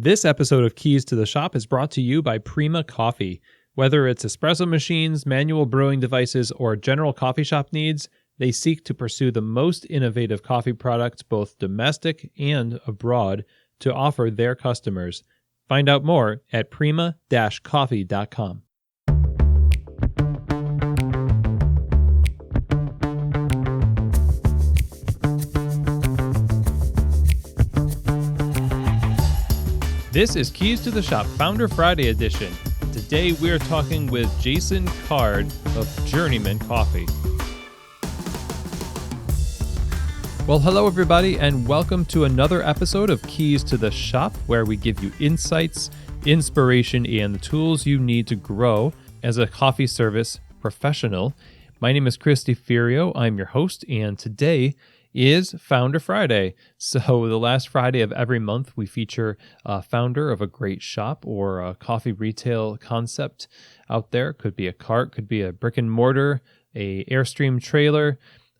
This episode of Keys to the Shop is brought to you by Prima Coffee. Whether it's espresso machines, manual brewing devices, or general coffee shop needs, they seek to pursue the most innovative coffee products, both domestic and abroad, to offer their customers. Find out more at prima-coffee.com. This is Keys to the Shop Founder Friday edition. Today we're talking with Jason Card of Journeyman Coffee. Well, hello everybody, and welcome to another episode of Keys to the Shop, where we give you insights, inspiration, and the tools you need to grow as a coffee service professional. My name is Chris DeFirio. I'm your host, and today is Founder Friday. So the last Friday of every month, we feature a founder of a great shop or a coffee retail concept out there. Could be a cart, could be a brick and mortar, a Airstream trailer,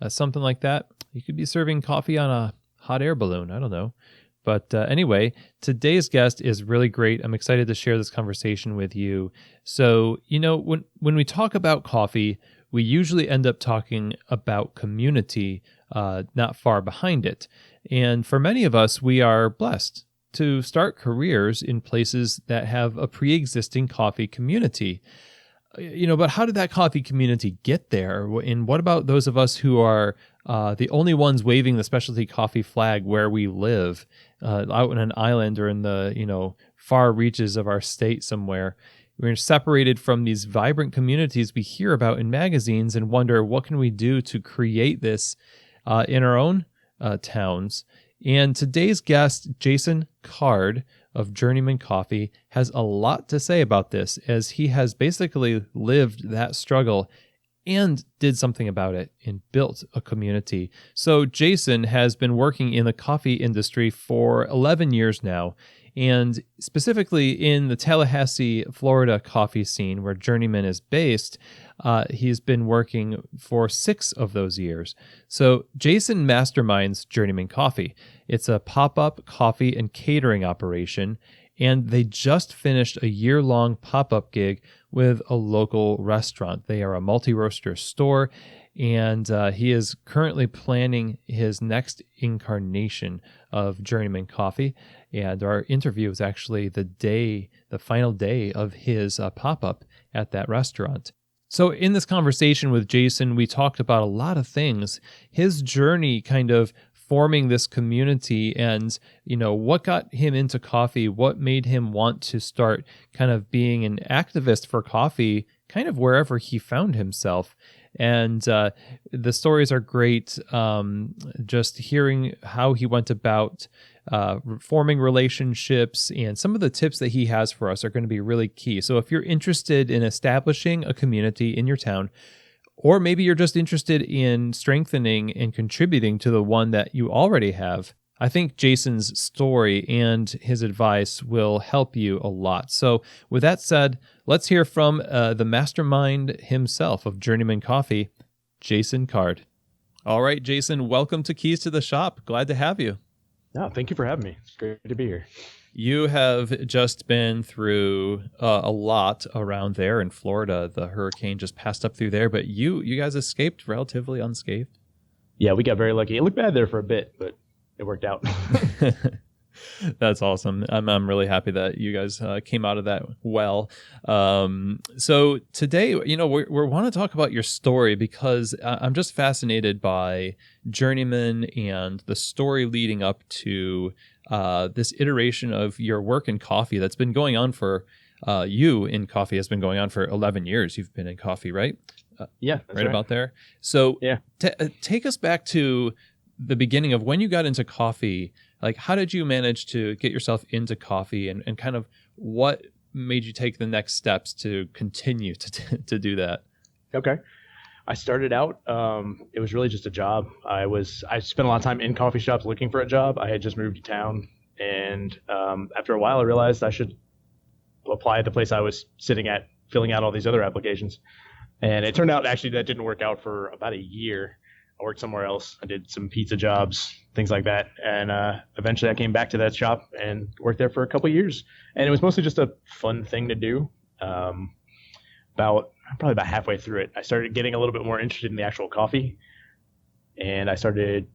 something like that. You could be serving coffee on a hot air balloon. I don't know. But anyway, today's guest is really great. I'm excited to share this conversation with you. So, when we talk about coffee, we usually end up talking about community, not far behind it. And for many of us, we are blessed to start careers in places that have a pre-existing coffee community. But how did that coffee community get there? And what about those of us who are the only ones waving the specialty coffee flag where we live, out in an island or in the, far reaches of our state somewhere? We're separated from these vibrant communities we hear about in magazines and wonder, what can we do to create this in our own towns? And today's guest, Jason Card of Journeyman Coffee, has a lot to say about this, as he has basically lived that struggle and did something about it and built a community. So Jason has been working in the coffee industry for 11 years now, and specifically in the Tallahassee, Florida coffee scene where Journeyman is based, he's been working for 6 of those years. So Jason masterminds Journeyman Coffee. It's a pop-up coffee and catering operation, and they just finished a year-long pop-up gig with a local restaurant. They are a multi-roaster store, and he is currently planning his next incarnation of Journeyman Coffee. And our interview is actually the final day of his pop-up at that restaurant. So in this conversation with Jason, we talked about a lot of things. His journey kind of forming this community and, what got him into coffee, what made him want to start kind of being an activist for coffee, kind of wherever he found himself. And the stories are great. Just hearing how he went about forming relationships, and some of the tips that he has for us are going to be really key. So if you're interested in establishing a community in your town, or maybe you're just interested in strengthening and contributing to the one that you already have, I think Jason's story and his advice will help you a lot. So with that said, let's hear from the mastermind himself of Journeyman Coffee, Jason Card. All right, Jason, welcome to Keys to the Shop. Glad to have you. No, thank you for having me. It's great to be here. You have just been through a lot around there in Florida. The hurricane just passed up through there, but you guys escaped relatively unscathed. Yeah, we got very lucky. It looked bad there for a bit, but it worked out. That's awesome. I'm really happy that you guys came out of that well. So today, we want to talk about your story, because I'm just fascinated by Journeyman and the story leading up to this iteration of your work in coffee that's been going on for you in coffee has been going on for 11 years. You've been in coffee, right? Yeah, that's right about there. So yeah, take us back to the beginning of when you got into coffee. Like, how did you manage to get yourself into coffee, and kind of what made you take the next steps to continue to do that? Okay. I started out, it was really just a job. I spent a lot of time in coffee shops looking for a job. I had just moved to town, and after a while I realized I should apply at the place I was sitting at, filling out all these other applications. And it turned out actually that didn't work out for about a year. I worked somewhere else. I did some pizza jobs, things like that. And eventually I came back to that shop and worked there for a couple of years. And it was mostly just a fun thing to do. Probably about halfway through it, I started getting a little bit more interested in the actual coffee. And I started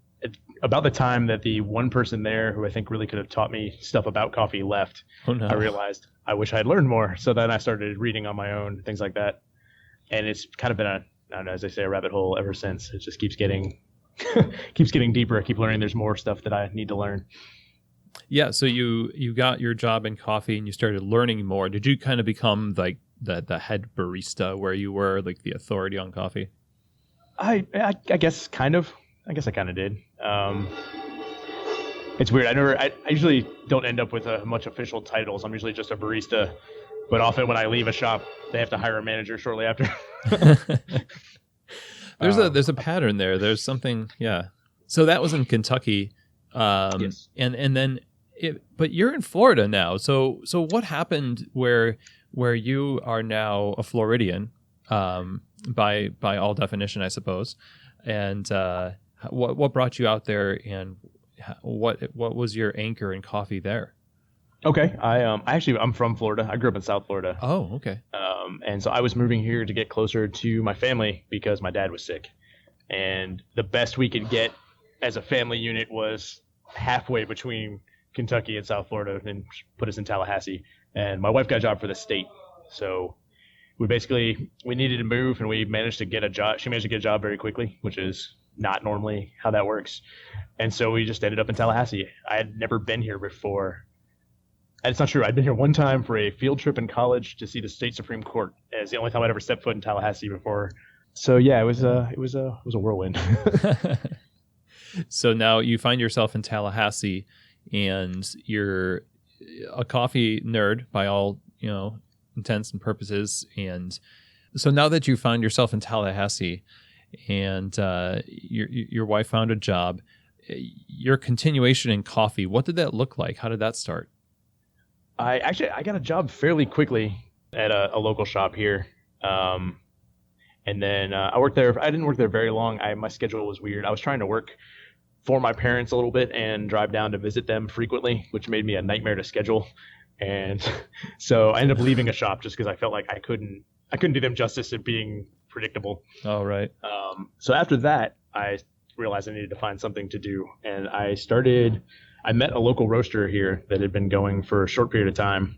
about the time that the one person there who I think really could have taught me stuff about coffee left. Oh no. I realized I wish I had learned more. So then I started reading on my own, things like that. And it's kind of been I don't know, as they say, a rabbit hole ever since. It just keeps getting deeper. I keep learning there's more stuff that I need to learn. Yeah, so you got your job in coffee and you started learning more. Did you kind of become like the head barista where you were like the authority on coffee? I guess kind of. I guess I kind of did. It's weird. I usually don't end up with much official titles. I'm usually just a barista. But often when I leave a shop, they have to hire a manager shortly after. There's a pattern there. There's something, yeah. So that was in Kentucky, Yes. and then but you're in Florida now. So what happened where you are now a Floridian, by all definition, I suppose, and what brought you out there, and what was your anchor in coffee there? Okay. I'm from Florida. I grew up in South Florida. Oh, okay. And so I was moving here to get closer to my family because my dad was sick. And the best we could get as a family unit was halfway between Kentucky and South Florida and put us in Tallahassee. And my wife got a job for the state. So we needed to move, and we managed to get a job. She managed to get a job very quickly, which is not normally how that works. And so we just ended up in Tallahassee. I had never been here before. And it's not true. I'd been here one time for a field trip in college to see the state Supreme Court. It's the only time I'd ever stepped foot in Tallahassee before. So yeah, it was a whirlwind. So now you find yourself in Tallahassee, and you're a coffee nerd by all, intents and purposes. And so now that you found yourself in Tallahassee, and your wife found a job, your continuation in coffee, what did that look like? How did that start? I got a job fairly quickly at a local shop here. And then I worked there. I didn't work there very long. My schedule was weird. I was trying to work for my parents a little bit and drive down to visit them frequently, which made me a nightmare to schedule. And so I ended up leaving a shop just because I felt like I couldn't do them justice at being predictable. Oh, right. So after that, I realized I needed to find something to do. And I met a local roaster here that had been going for a short period of time.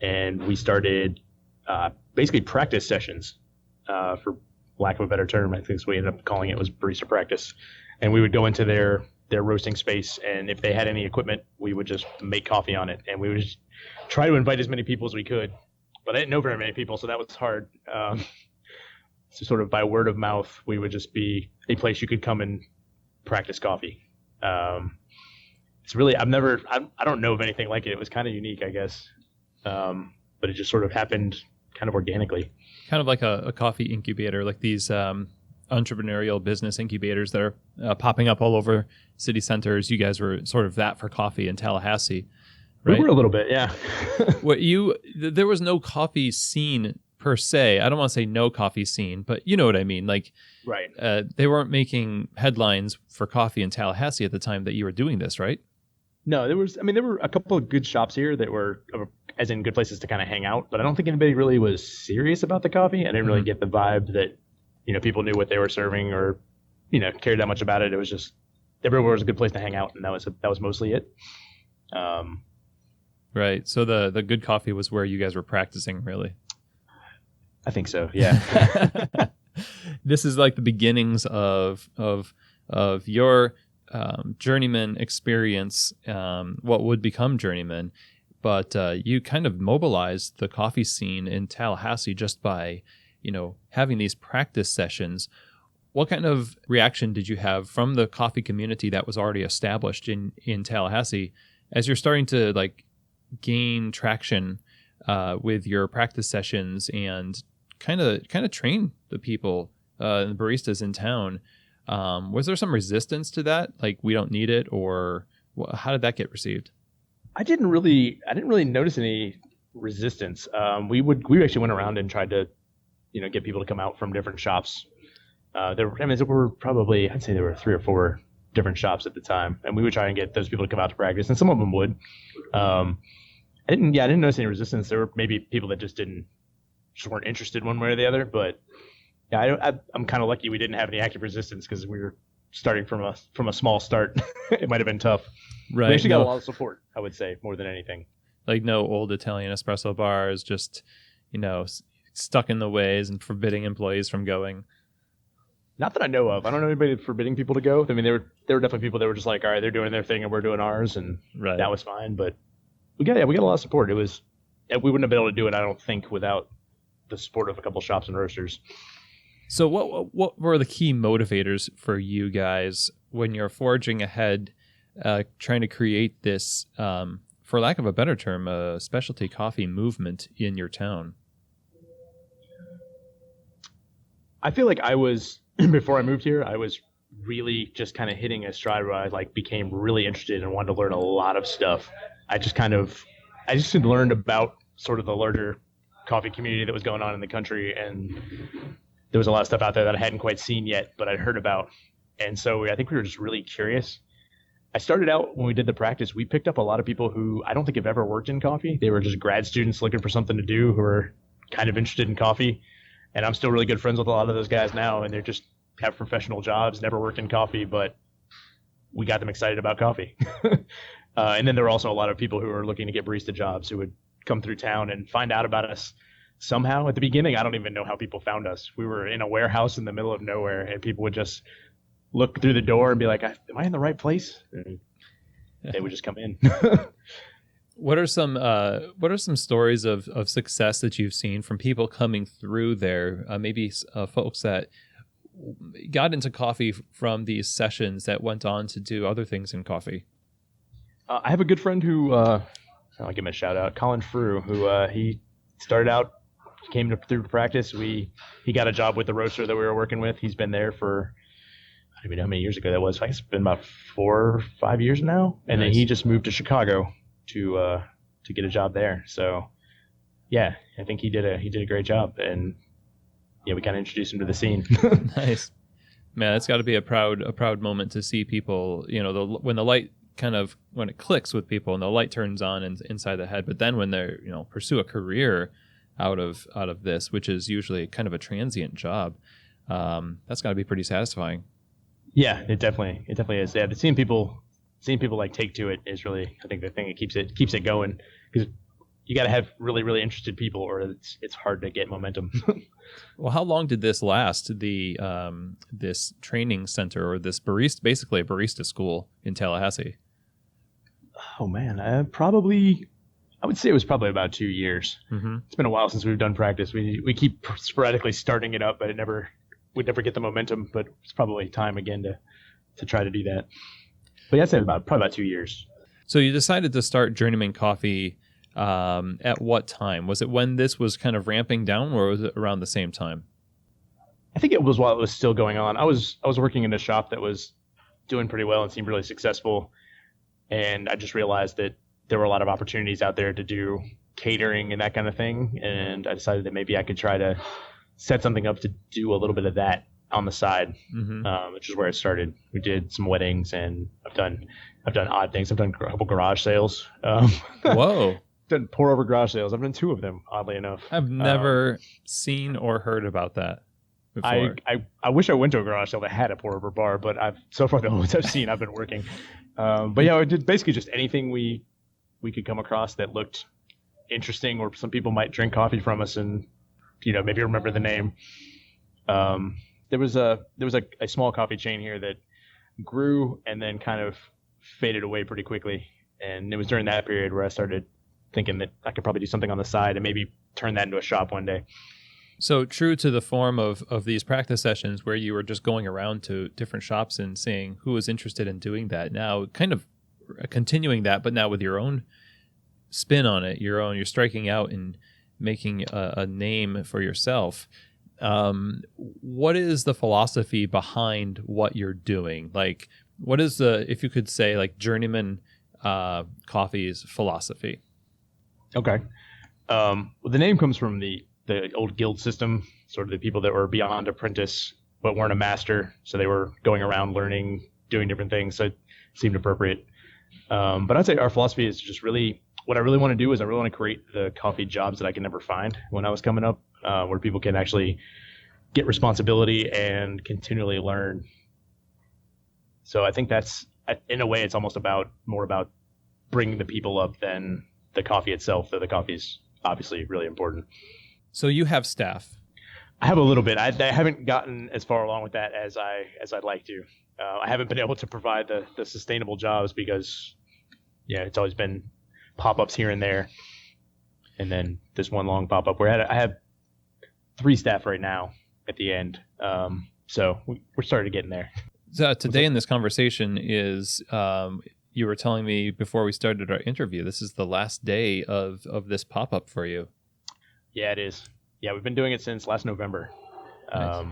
And we started basically practice sessions, for lack of a better term. I think that's what we ended up calling it, was barista practice. And we would go into their roasting space, and if they had any equipment, we would just make coffee on it. And we would just try to invite as many people as we could. But I didn't know very many people, so that was hard. So sort of by word of mouth, we would just be a place you could come and practice coffee. It's really, I don't know of anything like it. It was kind of unique, I guess. But it just sort of happened kind of organically. Kind of like a coffee incubator, like these entrepreneurial business incubators that are popping up all over city centers. You guys were sort of that for coffee in Tallahassee, right? We were a little bit, yeah. There was no coffee scene per se. I don't want to say no coffee scene, but you know what I mean. Like, right. They weren't making headlines for coffee in Tallahassee at the time that you were doing this, right? No, there were a couple of good shops here that were, as in good places to kind of hang out, but I don't think anybody really was serious about the coffee. I didn't really get the vibe that, people knew what they were serving or, cared that much about it. It was just, everywhere was a good place to hang out, and that was mostly it. Right. So the good coffee was where you guys were practicing, really. I think so. Yeah. This is like the beginnings of your journeyman experience, what would become Journeyman. But you kind of mobilized the coffee scene in Tallahassee just by, having these practice sessions. What kind of reaction did you have from the coffee community that was already established in Tallahassee as you're starting to like gain traction with your practice sessions and kind of train the people, the baristas in town? Was there some resistance to that? Like, we don't need it, or how did that get received? I didn't really notice any resistance. We actually went around and tried to, get people to come out from different shops There were probably, I'd say there were 3 or 4 different shops at the time, and we would try and get those people to come out to practice, and some of them would. I didn't notice any resistance. There were maybe people that just weren't interested one way or the other, but yeah, I'm kind of lucky we didn't have any active resistance because we were starting from a small start. It might have been tough. Right. We actually got a lot of support, I would say, more than anything. Like no old Italian espresso bars, just, stuck in the ways and forbidding employees from going. Not that I know of. I don't know anybody forbidding people to go. I mean, there were definitely people that were just like, all right, they're doing their thing and we're doing ours, and Right. that was fine. But we got a lot of support. We wouldn't have been able to do it, I don't think, without the support of a couple shops and roasters. So what were the key motivators for you guys when you're forging ahead, trying to create this, for lack of a better term, a specialty coffee movement in your town? I feel like I was, before I moved here, I was really just kind of hitting a stride where I became really interested and wanted to learn a lot of stuff. I just had learned about sort of the larger coffee community that was going on in the country, and there was a lot of stuff out there that I hadn't quite seen yet, but I'd heard about. And so I think we were just really curious. I started out when we did the practice, we picked up a lot of people who I don't think have ever worked in coffee. They were just grad students looking for something to do who were kind of interested in coffee. And I'm still really good friends with a lot of those guys now, and they're just have professional jobs, never worked in coffee, but we got them excited about coffee. And then there were also a lot of people who were looking to get barista jobs who would come through town and find out about us somehow. At the beginning, I don't even know how people found us. We were in a warehouse in the middle of nowhere, and people would just look through the door and be like, am I in the right place? And they would just come in. What are some stories of success that you've seen from people coming through there? Maybe folks that got into coffee from these sessions that went on to do other things in coffee. I have a good friend who, I'll give him a shout out, Colin Frew, who he started out, came through practice. He got a job with the roaster that we were working with. He's been there for, I don't even know how many years ago that was. I guess it's been about 4 or 5 years now. And Nice. Then he just moved to Chicago to get a job there. So yeah, I think he did a great job, and yeah, we kind of introduced him to the scene. Nice, man. It's got to be a proud moment to see people. When the light when it clicks with people and the light turns on inside the head. But then when they're pursue a career out of this, which is usually kind of a transient job, that's got to be pretty satisfying. Yeah, it definitely is. Yeah, but seeing people take to it is really, I think, the thing that keeps it going, because you got to have really, really interested people, or it's hard to get momentum. Well, how long did this last? This training center, or this basically a barista school in Tallahassee? Oh man, I would say it was probably about 2 years. Mm-hmm. It's been a while since we've done practice. We keep sporadically starting it up, but we'd never get the momentum. But it's probably time again to try to do that. But yeah, I'd say probably about 2 years. So you decided to start Journeyman Coffee at what time? Was it when this was kind of ramping down, or was it around the same time? I think it was while it was still going on. I was working in a shop that was doing pretty well and seemed really successful, and I just realized that there were a lot of opportunities out there to do catering and that kind of thing, and I decided that maybe I could try to set something up to do a little bit of that on the side, mm-hmm. Which is where it started. We did some weddings, and I've done odd things. I've done a couple garage sales. Whoa. Done pour over garage sales. I've done 2 of them, oddly enough. I've never seen or heard about that before. I wish I went to a garage sale that had a pour over bar, but so far the ones I've seen, I've been working. But yeah, I did basically just anything we could come across that looked interesting, or some people might drink coffee from us and maybe remember the name. There was a small coffee chain here that grew and then kind of faded away pretty quickly, and it was during that period where I started thinking that I could probably do something on the side and maybe turn that into a shop one day. So true to the form of these practice sessions where you were just going around to different shops and seeing who was interested in doing that. Now kind of continuing that, but now with your own spin on it, you're striking out and making a name for yourself. What is the philosophy behind what you're doing? Like, what is if you could say, like, Journeyman Coffee's philosophy? Okay. Well, the name comes from the old guild system, sort of the people that were beyond apprentice but weren't a master. So they were going around learning, doing different things. So it seemed appropriate. But I'd say our philosophy is just really what I really want to do is I really want to create the coffee jobs that I could never find when I was coming up, where people can actually get responsibility and continually learn. So I think that's, in a way, it's almost more about bringing the people up than the coffee itself, though the coffee is obviously really important. So you have staff. I have a little bit. I haven't gotten as far along with that as I'd like to. I haven't been able to provide the sustainable jobs because, it's always been pop-ups here and there. And then this one long pop-up where I have 3 staff right now at the end. So we're starting to get in there. So today in this conversation is, you were telling me before we started our interview, this is the last day of this pop-up for you. Yeah, it is. Yeah, we've been doing it since last November. Nice.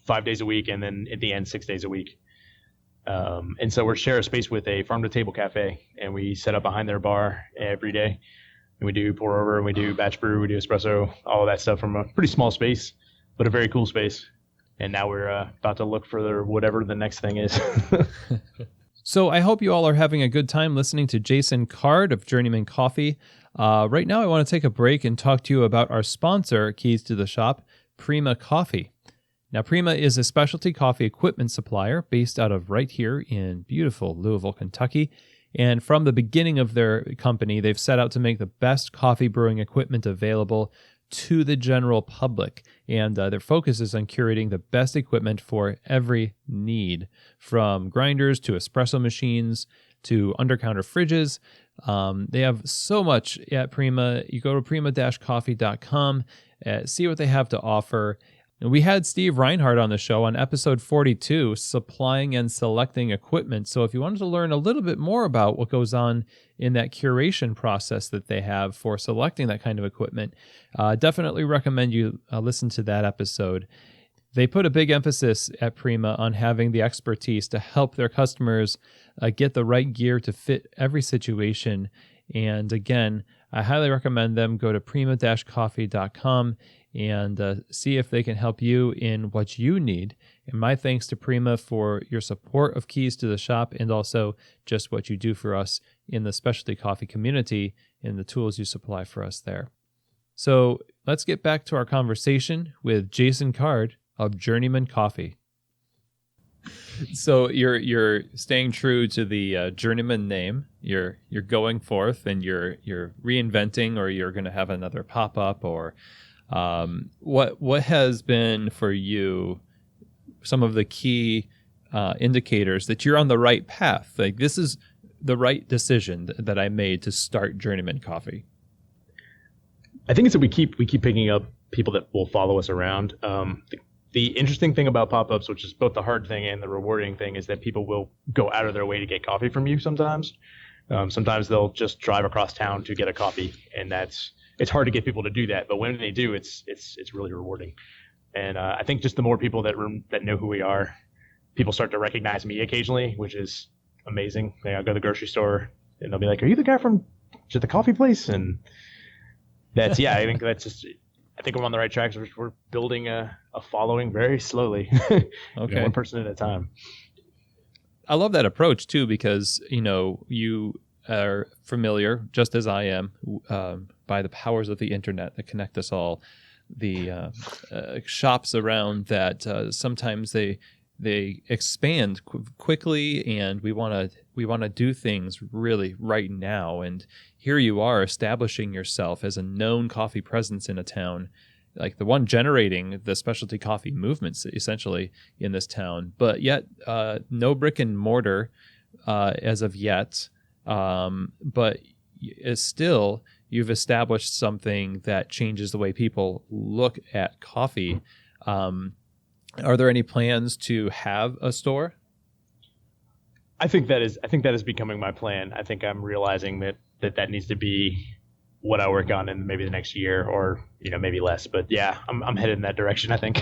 5 days a week, and then at the end, 6 days a week. And so we're share a space with a farm-to-table cafe, and we set up behind their bar every day. And we do pour over, and we do batch brew, we do espresso, all of that stuff from a pretty small space, but a very cool space. And now we're about to look for whatever the next thing is. So I hope you all are having a good time listening to Jason Card of Journeyman Coffee. Right now I want to take a break and talk to you about our sponsor, Keys to the Shop, Prima Coffee. Now, Prima is a specialty coffee equipment supplier based out of right here in beautiful Louisville, Kentucky. And from the beginning of their company, they've set out to make the best coffee brewing equipment available to the general public. And their focus is on curating the best equipment for every need, from grinders to espresso machines to under-counter fridges. They have so much at Prima. You go to prima-coffee.com, see what they have to offer. And we had Steve Reinhardt on the show on episode 42, supplying and selecting equipment. So if you wanted to learn a little bit more about what goes on in that curation process that they have for selecting that kind of equipment, definitely recommend you listen to that episode. They put a big emphasis at Prima on having the expertise to help their customers get the right gear to fit every situation. And again, I highly recommend them. Go to prima-coffee.com and see if they can help you in what you need. And my thanks to Prima for your support of Keys to the Shop and also just what you do for us in the specialty coffee community and the tools you supply for us there. So let's get back to our conversation with Jason Card of Journeyman Coffee. So you're staying true to the Journeyman name. You're going forth and you're reinventing, or you're going to have another pop-up, or what has been for you some of the key indicators that you're on the right path? Like, this is the right decision that I made to start Journeyman Coffee. I think it's that we keep picking up people that will follow us around. The interesting thing about pop-ups, which is both the hard thing and the rewarding thing, is that people will go out of their way to get coffee from you sometimes. Sometimes they'll just drive across town to get a coffee, and it's hard to get people to do that. But when they do, it's really rewarding. And I think just the more people that know who we are, people start to recognize me occasionally, which is amazing. I'll go to the grocery store, and they'll be like, "Are you the guy from the coffee place?" And I think that's just... I think we're on the right tracks. We're building a following very slowly, Okay. One person at a time. I love that approach too, because you are familiar, just as I am, by the powers of the internet that connect us all. The shops around that sometimes they expand quickly, and we want to do things really right now. And here you are establishing yourself as a known coffee presence in a town, like the one generating the specialty coffee movements essentially in this town. But yet, no brick and mortar as of yet. But it's still, you've established something that changes the way people look at coffee. Are there any plans to have a store? I think that is becoming my plan. I think I'm realizing that needs to be what I work on in maybe the next year, or maybe less. But yeah, I'm headed in that direction, I think.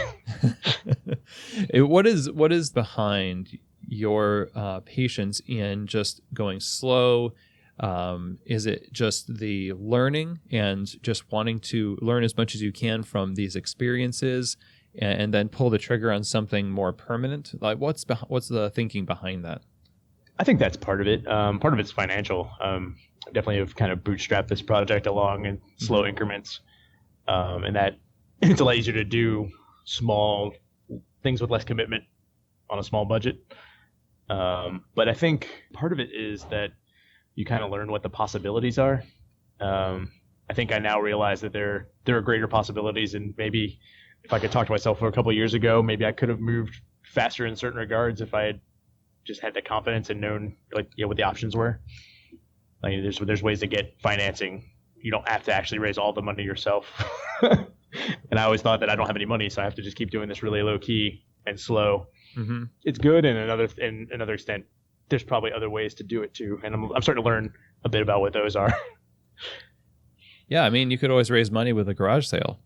What is behind your patience in just going slow? Is it just the learning and just wanting to learn as much as you can from these experiences? and then pull the trigger on something more permanent? Like, what's the thinking behind that? I think that's part of it. Part of it's financial. Definitely have kind of bootstrapped this project along in slow increments, and that it's a lot easier to do small things with less commitment on a small budget. But I think part of it is that you kind of learn what the possibilities are. I think I now realize that there are greater possibilities, and maybe if I could talk to myself for a couple of years ago, maybe I could have moved faster in certain regards if I had just had the confidence and known what the options were. Like there's ways to get financing. You don't have to actually raise all the money yourself. And I always thought that I don't have any money, so I have to just keep doing this really low key and slow. Mm-hmm. It's good, and another extent, there's probably other ways to do it too. And I'm starting to learn a bit about what those are. Yeah, I mean, you could always raise money with a garage sale.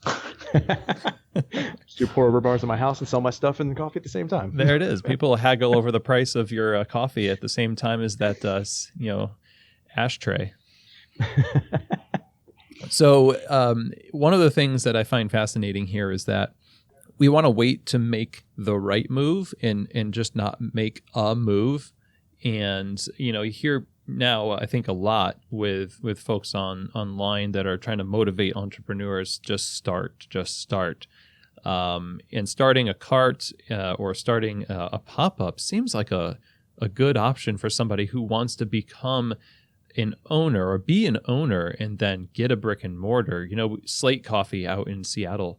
Just do pour over bars in my house and sell my stuff and coffee at the same time. There it is. People haggle over the price of your coffee at the same time as that, ashtray. So one of the things that I find fascinating here is that we want to wait to make the right move and just not make a move. And, you hear now, I think a lot with folks online that are trying to motivate entrepreneurs, just start. And starting a cart or starting a pop-up seems like a good option for somebody who wants to become an owner or be an owner and then get a brick and mortar. Slate Coffee out in Seattle,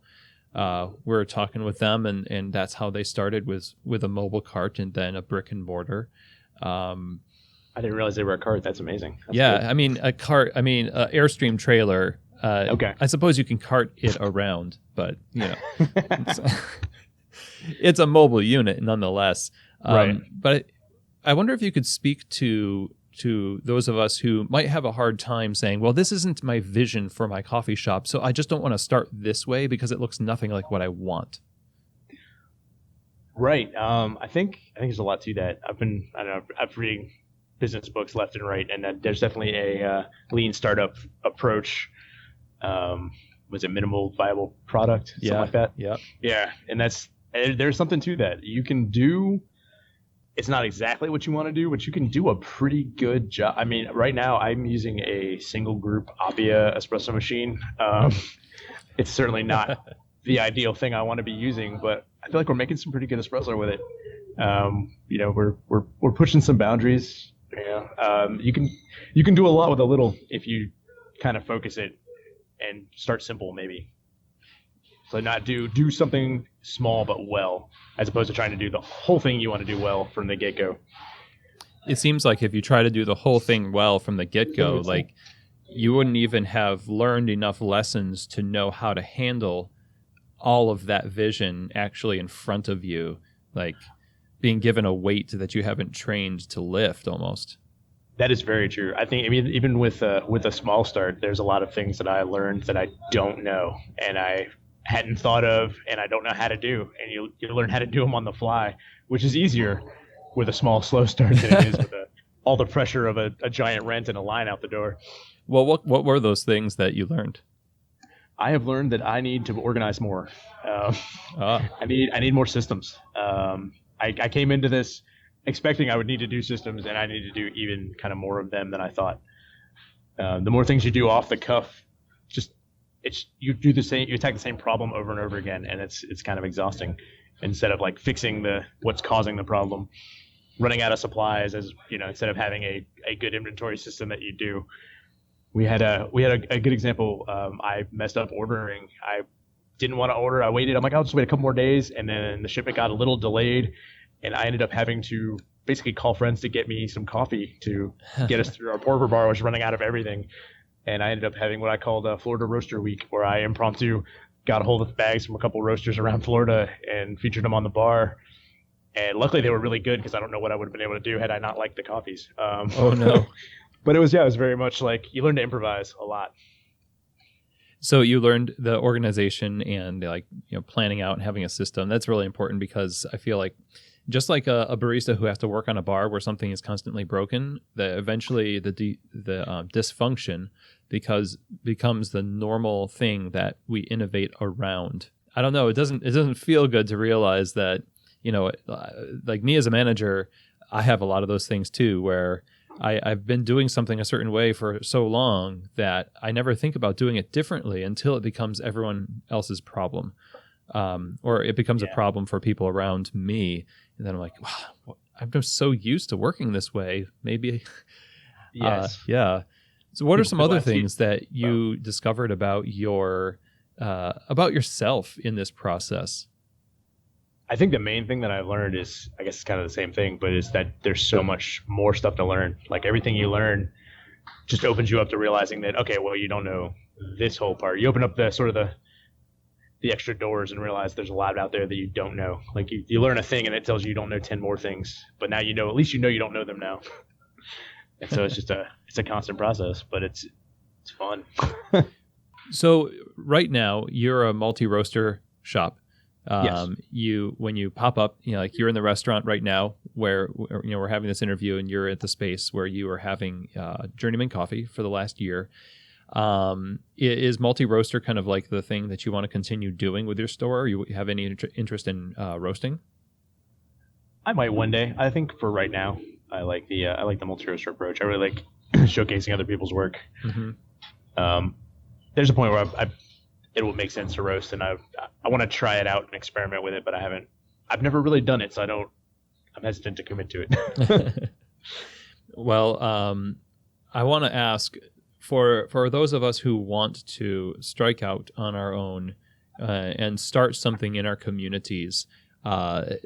we're talking with them, and that's how they started with a mobile cart and then a brick and mortar. I didn't realize they were a cart. That's amazing. That's yeah, good. I mean a cart. I mean Airstream trailer. Okay. I suppose you can cart it around, but it's a mobile unit nonetheless. Right. But I wonder if you could speak to those of us who might have a hard time saying, well, this isn't my vision for my coffee shop, so I just don't want to start this way because it looks nothing like what I want. Right. I think there's a lot to that. I've reading business books left and right, and there's definitely a lean startup approach. Was it minimal viable product? Something like that. Yeah. Yeah. And there's something to that. You can do. It's not exactly what you want to do, but you can do a pretty good job. I mean, right now I'm using a single group Appia espresso machine. It's certainly not the ideal thing I want to be using, but I feel like we're making some pretty good espresso with it. We're pushing some boundaries. You can do a lot with a little if you kind of focus it and start simple, maybe. So not do something small but well, as opposed to trying to do the whole thing you want to do well from the get-go. It seems like if you try to do the whole thing well from the get-go, like you wouldn't even have learned enough lessons to know how to handle all of that vision actually in front of you, like being given a weight that you haven't trained to lift almost. That is very true. I think, even with a small start, there's a lot of things that I learned that I don't know and I hadn't thought of and I don't know how to do. And you learn how to do them on the fly, which is easier with a small, slow start than it is with all the pressure of a giant rent and a line out the door. Well, what were those things that you learned? I have learned that I need to organize more. I need more systems. I came into this expecting I would need to do systems, and I need to do even kind of more of them than I thought. The more things you do off the cuff, you attack the same problem over and over again, and it's kind of exhausting. Instead of like fixing what's causing the problem, running out of supplies, instead of having a good inventory system that you do. We had a good example. I messed up ordering. I didn't want to order. I waited. I'm like, I'll just wait a couple more days, and then the shipment got a little delayed. And I ended up having to basically call friends to get me some coffee to get us through our pour-over bar, which was running out of everything. And I ended up having what I called a Florida Roaster Week, where I impromptu got a hold of bags from a couple roasters around Florida and featured them on the bar. And luckily they were really good because I don't know what I would have been able to do had I not liked the coffees. Oh, no. But it was very much like you learn to improvise a lot. So you learned the organization and planning out and having a system. That's really important because I feel like just like a barista who has to work on a bar where something is constantly broken, eventually the dysfunction becomes the normal thing that we innovate around. I don't know. It doesn't feel good to realize that, like me as a manager, I have a lot of those things too, where I've been doing something a certain way for so long that I never think about doing it differently until it becomes everyone else's problem, or it becomes a problem for people around me. And then I'm like, wow, I'm just so used to working this way. Maybe, Yes. yeah. So, what are some other things that you discovered about yourself in this process? I think the main thing that I've learned is, I guess it's kind of the same thing, but is that there's so much more stuff to learn. Like everything you learn just opens you up to realizing that, okay, well, you don't know this whole part. You open up the sort of the extra doors and realize there's a lot out there that you don't know. Like you learn a thing and it tells you don't know 10 more things, but now at least you know you don't know them now. And so it's a constant process, but it's fun. So right now you're a multi-roaster shop. Yes. When you pop up, like you're in the restaurant right now where we're having this interview, and you're at the space where you are having Journeyman Coffee for the last year. Is multi-roaster kind of like the thing that you want to continue doing with your store? Or you have any interest in roasting? I might one day. I think for right now, I like the multi-roaster approach. I really like showcasing other people's work. Mm-hmm. There's a point where it will make sense to roast, and I want to try it out and experiment with it, but I've never really done it, so I'm hesitant to commit to it. Well, I want to ask for those of us who want to strike out on our own and start something in our communities.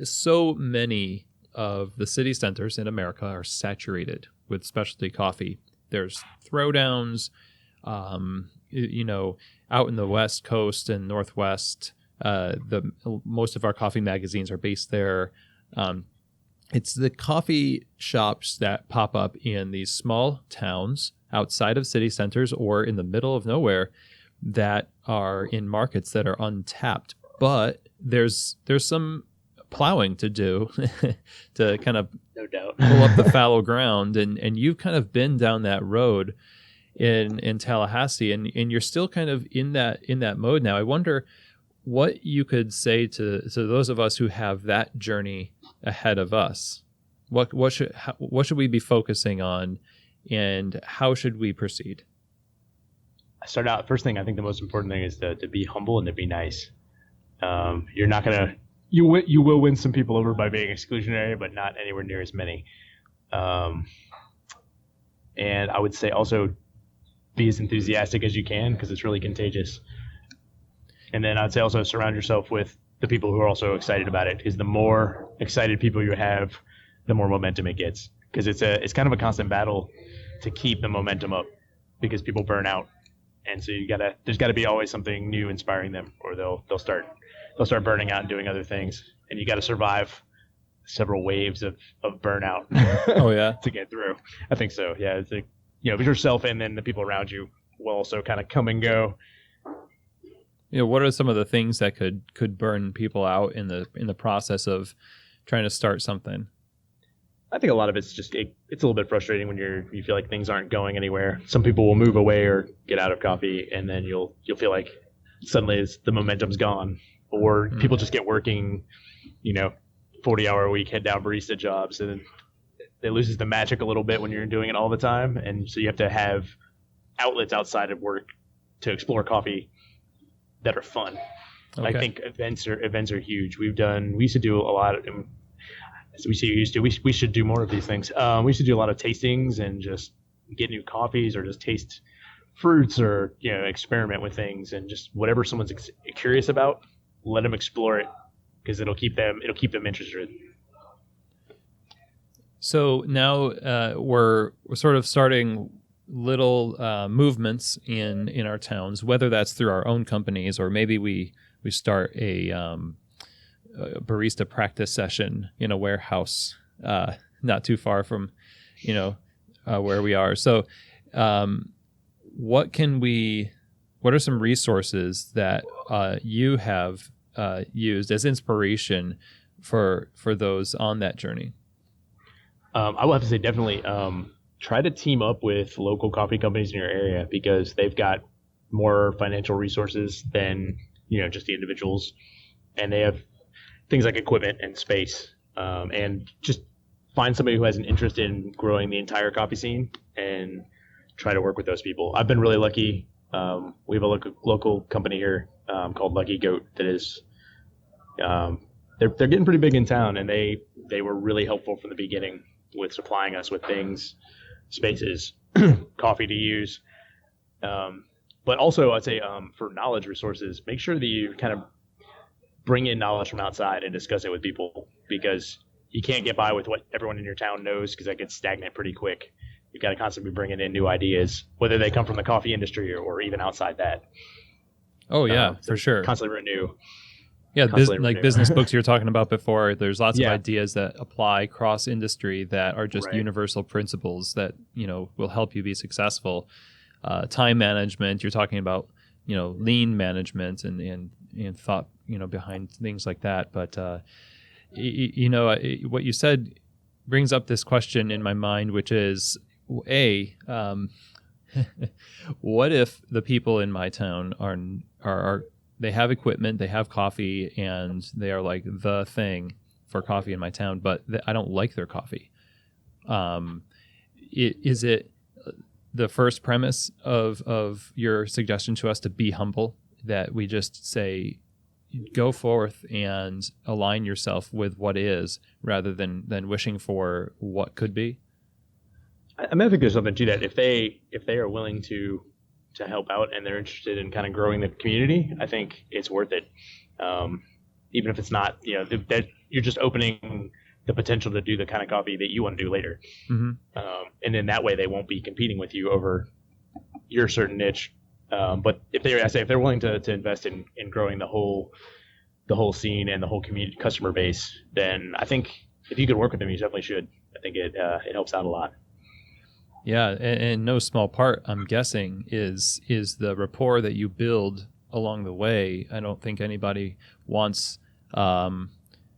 So many of the city centers in America are saturated with specialty coffee. There's throwdowns, out in the West Coast and Northwest. Most of our coffee magazines are based there. It's the coffee shops that pop up in these small towns outside of city centers or in the middle of nowhere that are in markets that are untapped. But there's some plowing to do to kind of no doubt pull up the fallow ground. And you've kind of been down that road in Tallahassee, and you're still kind of in that mode now. I wonder what you could say to those of us who have that journey ahead of us. What should we be focusing on, and how should we proceed? I start out, first thing, I think the most important thing is to be humble and to be nice. You're not gonna you will win some people over by being exclusionary, but not anywhere near as many. And I would say also be as enthusiastic as you can, because it's really contagious. And then I'd say also surround yourself with the people who are also excited about it, because the more excited people you have, the more momentum it gets. Because it's kind of a constant battle to keep the momentum up, because people burn out, and so there's gotta be always something new inspiring them, or they'll start burning out and doing other things, and you got to survive several waves of burnout. Oh yeah, to get through. I think so. Yeah, it's like, but yourself and then the people around you will also kind of come and go. What are some of the things that could burn people out in the process of trying to start something? I think a lot of it's just it's a little bit frustrating when you feel like things aren't going anywhere. Some people will move away or get out of coffee, and then you'll feel like suddenly the momentum's gone, or people just get working, 40-hour a week head down barista jobs, and then it loses the magic a little bit when you're doing it all the time. And so you have to have outlets outside of work to explore coffee that are fun. Okay. I think events are huge. We used to do a lot of, as we used to, we should do more of these things. We used to do a lot of tastings and just get new coffees, or just taste fruits, or experiment with things, and just whatever someone's curious about, let them explore it, because it'll keep them interested. So now we're sort of starting little movements in our towns, whether that's through our own companies, or maybe we start a barista practice session in a warehouse not too far from where we are. So what are some resources that you have used as inspiration for those on that journey? I will have to say definitely try to team up with local coffee companies in your area, because they've got more financial resources than just the individuals, and they have things like equipment and space, and just find somebody who has an interest in growing the entire coffee scene and try to work with those people. I've been really lucky. We have a local company here called Lucky Goat that is they're getting pretty big in town, and they were really helpful from the beginning with supplying us with things, spaces, coffee to use. But also, I'd say for knowledge resources, make sure that you kind of bring in knowledge from outside and discuss it with people, because you can't get by with what everyone in your town knows, because that gets stagnant pretty quick. You've got to constantly be bringing in new ideas, whether they come from the coffee industry or even outside that. Oh, yeah, for sure. Constantly renew. Yeah, business books you were talking about before, there's lots of ideas that apply cross-industry that are just universal principles that, will help you be successful. Time management, you're talking about, lean management and thought, behind things like that. But, what you said brings up this question in my mind, which is, what if the people in my town are they have equipment, they have coffee, and they are like the thing for coffee in my town, but I don't like their coffee. Is it the first premise of your suggestion to us to be humble, that we just say, go forth and align yourself with what is, rather than wishing for what could be? I think there's something to that. If they are willing to help out and they're interested in kind of growing the community, I think it's worth it. Even if it's not, that you're just opening the potential to do the kind of coffee that you want to do later. Mm-hmm. And in that way, they won't be competing with you over your certain niche. But if they're willing to invest in growing the whole scene and the whole community customer base, then I think if you could work with them, you definitely should. I think it helps out a lot. Yeah, and no small part, I'm guessing, is the rapport that you build along the way. I don't think anybody wants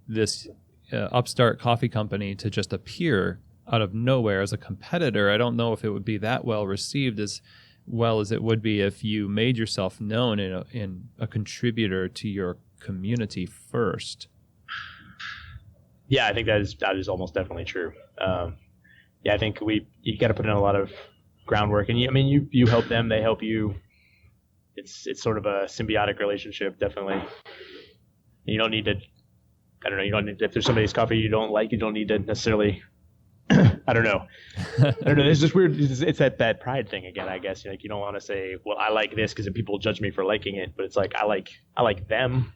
this upstart coffee company to just appear out of nowhere as a competitor. I don't know if it would be that well received as well as it would be if you made yourself known in a contributor to your community first. Yeah, I think that is almost definitely true. I think you got to put in a lot of groundwork, and you help them, they help you. It's sort of a symbiotic relationship, definitely. You don't need to. I don't know. You don't need to, if there's somebody's coffee you don't like, you don't need to necessarily. I don't know. It's just weird. It's that pride thing again, I guess. You don't want to say, well, I like this because people judge me for liking it, but it's like I like them.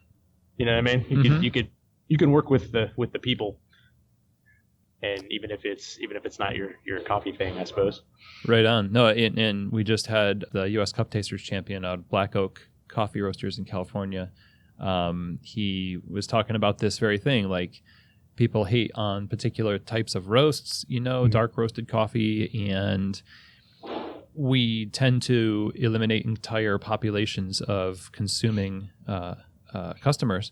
You know what I mean? You can work with the people. And even if it's not your coffee thing, I suppose. Right on. No, and we just had the U.S. Cup Tasters champion out of Black Oak Coffee Roasters in California. He was talking about this very thing, like people hate on particular types of roasts, dark roasted coffee, and we tend to eliminate entire populations of consuming customers,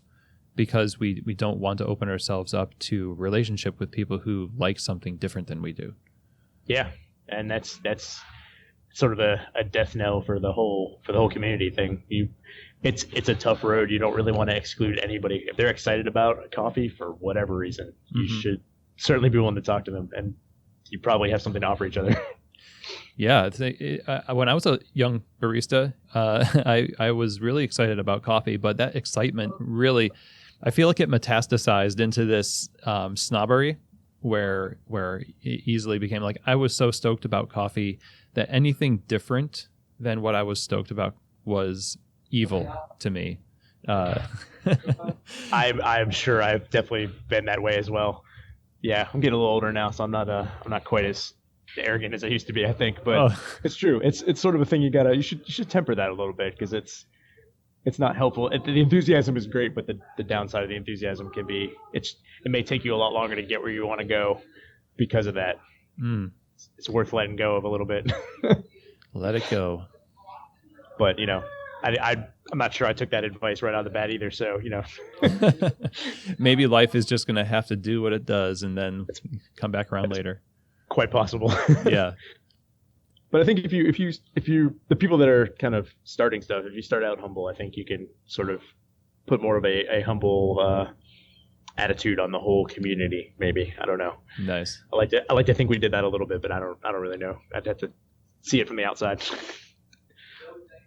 because we don't want to open ourselves up to relationship with people who like something different than we do. Yeah, and that's sort of a death knell for the whole community thing. It's a tough road. You don't really want to exclude anybody. If they're excited about coffee for whatever reason, you should certainly be willing to talk to them, and you probably have something to offer each other. Yeah, when I was a young barista, I was really excited about coffee, but that excitement really, I feel like it metastasized into this snobbery where it easily became like I was so stoked about coffee that anything different than what I was stoked about was evil to me. I'm sure I've definitely been that way as well. Yeah, I'm getting a little older now, so I'm not quite as arrogant as I used to be, I think. But It's true. It's sort of a thing you should temper that a little bit, because it's not helpful. The enthusiasm is great, but the downside of the enthusiasm can be it may take you a lot longer to get where you want to go because of that. It's worth letting go of a little bit. Let it go. But I'm not sure I took that advice right out of the bat either. So maybe life is just going to have to do what it does and then come back around later. Quite possible. Yeah. But I think if you the people that are kind of starting stuff, if you start out humble, I think you can sort of put more of a humble attitude on the whole community. Maybe, I don't know. Nice. I like to think we did that a little bit, but I don't really know. I'd have to see it from the outside.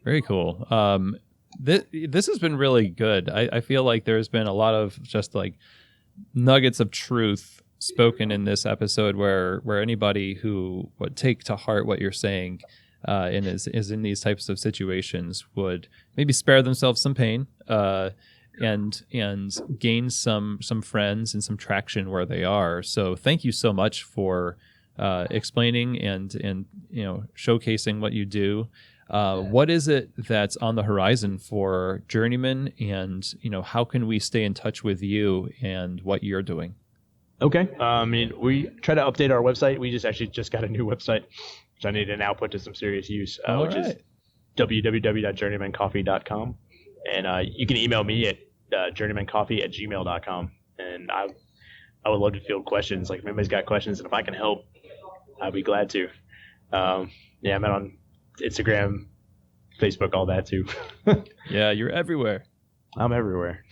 Very cool. This has been really good. I feel like there's been a lot of just like nuggets of truth spoken in this episode where anybody who would take to heart what you're saying and is in these types of situations would maybe spare themselves some pain and gain some friends and some traction where they are. So thank you so much for explaining and showcasing what you do. What is it that's on the horizon for Journeyman, and how can we stay in touch with you and what you're doing? Okay. I mean, we try to update our website. We just got a new website, which I need to now put to some serious use, which is www.journeymancoffee.com. And you can email me at journeymancoffee@gmail.com. And I would love to field questions. Like if anybody's got questions, and if I can help, I'd be glad to. I'm on Instagram, Facebook, all that too. Yeah, you're everywhere. I'm everywhere.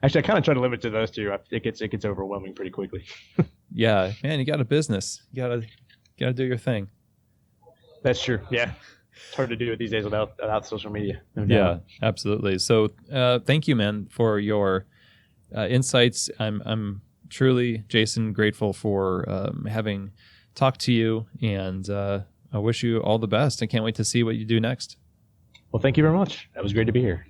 Actually, I kind of try to limit to those two. It gets overwhelming pretty quickly. Yeah, man, you got a business. You gotta do your thing. That's true. Yeah, it's hard to do it these days without social media. No doubt. Yeah, absolutely. So, thank you, man, for your insights. I'm truly, Jason, grateful for having talked to you, and I wish you all the best. I can't wait to see what you do next. Well, thank you very much. That was great to be here.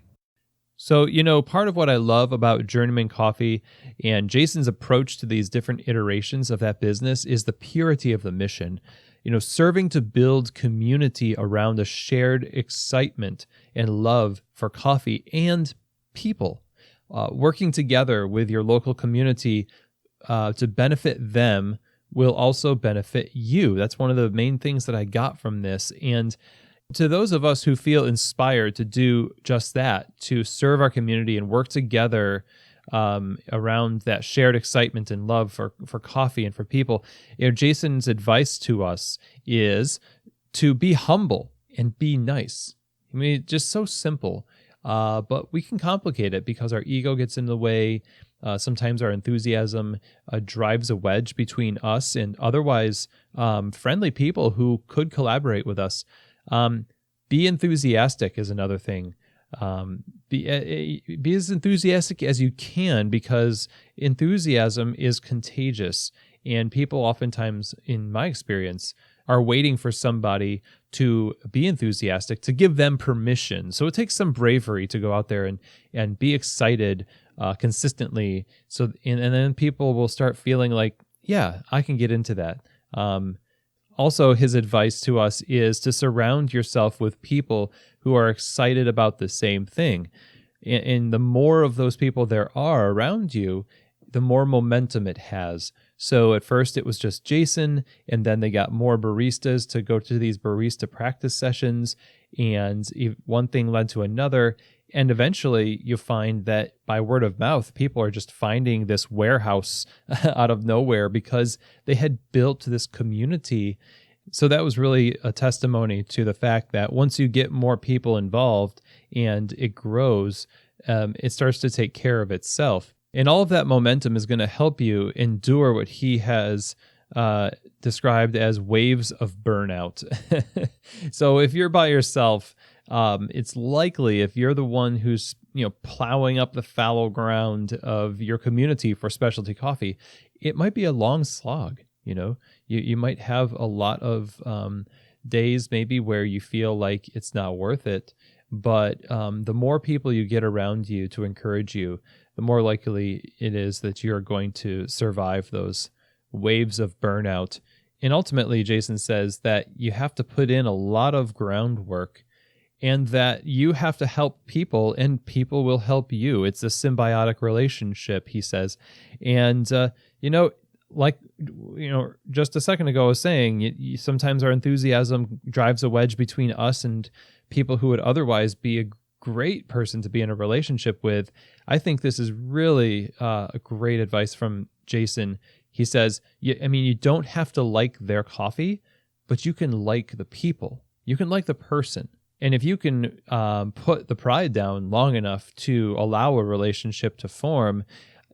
So, part of what I love about Journeyman Coffee and Jason's approach to these different iterations of that business is the purity of the mission. Serving to build community around a shared excitement and love for coffee and people. Working together with your local community to benefit them will also benefit you. That's one of the main things that I got from this. And to those of us who feel inspired to do just that, to serve our community and work together around that shared excitement and love for coffee and for people, Jason's advice to us is to be humble and be nice. I mean, just so simple, but we can complicate it because our ego gets in the way. Sometimes our enthusiasm drives a wedge between us and otherwise friendly people who could collaborate with us. Be enthusiastic is another thing. Be as enthusiastic as you can, because enthusiasm is contagious, and people oftentimes, in my experience, are waiting for somebody to be enthusiastic to give them permission. So it takes some bravery to go out there and be excited consistently. So and then people will start feeling like, yeah, I can get into that. Also, his advice to us is to surround yourself with people who are excited about the same thing. And the more of those people there are around you, the more momentum it has. So at first it was just Jason, and then they got more baristas to go to these barista practice sessions, and one thing led to another. And eventually you find that by word of mouth, people are just finding this warehouse out of nowhere because they had built this community. So that was really a testimony to the fact that once you get more people involved and it grows, it starts to take care of itself. And all of that momentum is going to help you endure what he has described as waves of burnout. So if you're by yourself, it's likely, if you're the one who's plowing up the fallow ground of your community for specialty coffee, it might be a long slog. You might have a lot of days maybe where you feel like it's not worth it. But the more people you get around you to encourage you, the more likely it is that you're going to survive those waves of burnout. And ultimately, Jason says that you have to put in a lot of groundwork, and that you have to help people and people will help you. It's a symbiotic relationship, he says. And, just a second ago I was saying, sometimes our enthusiasm drives a wedge between us and people who would otherwise be a great person to be in a relationship with. I think this is really a great advice from Jason. He says, you don't have to like their coffee, but you can like the people. You can like the person. And if you can put the pride down long enough to allow a relationship to form,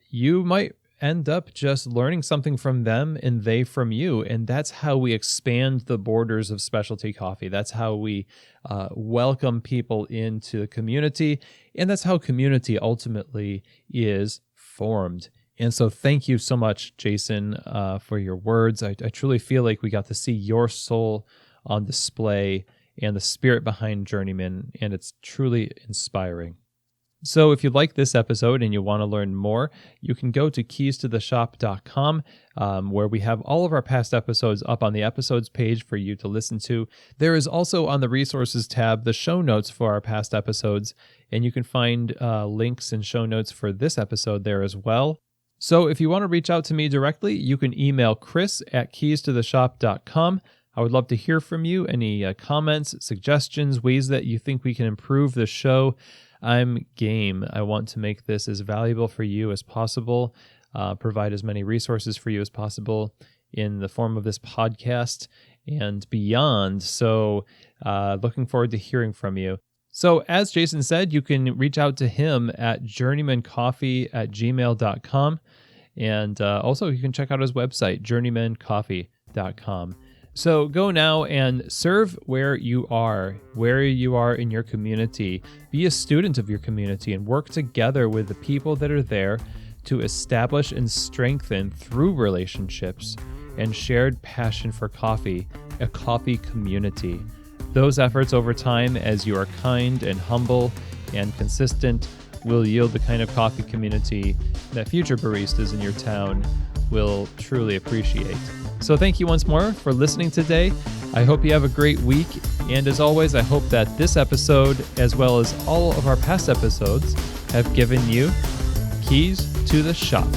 you might end up just learning something from them and they from you. And that's how we expand the borders of specialty coffee. That's how we welcome people into the community. And that's how community ultimately is formed. And so thank you so much, Jason, for your words. I truly feel like we got to see your soul on display and the spirit behind Journeyman, and it's truly inspiring. So if you like this episode and you want to learn more, you can go to keystotheshop.com, where we have all of our past episodes up on the episodes page for you to listen to. There is also on the resources tab the show notes for our past episodes, and you can find links and show notes for this episode there as well. So if you want to reach out to me directly, you can email chris@keystotheshop.com. I would love to hear from you. Any comments, suggestions, ways that you think we can improve the show. I'm game. I want to make this as valuable for you as possible, provide as many resources for you as possible in the form of this podcast and beyond. So looking forward to hearing from you. So as Jason said, you can reach out to him at journeymancoffee@gmail.com. And also you can check out his website, journeymancoffee.com. So go now and serve where you are in your community. Be a student of your community and work together with the people that are there to establish and strengthen through relationships and shared passion for coffee, a coffee community. Those efforts over time, as you are kind and humble and consistent, will yield the kind of coffee community that future baristas in your town will truly appreciate. So thank you once more for listening today. I hope you have a great week. And as always, I hope that this episode, as well as all of our past episodes, have given you keys to the shop.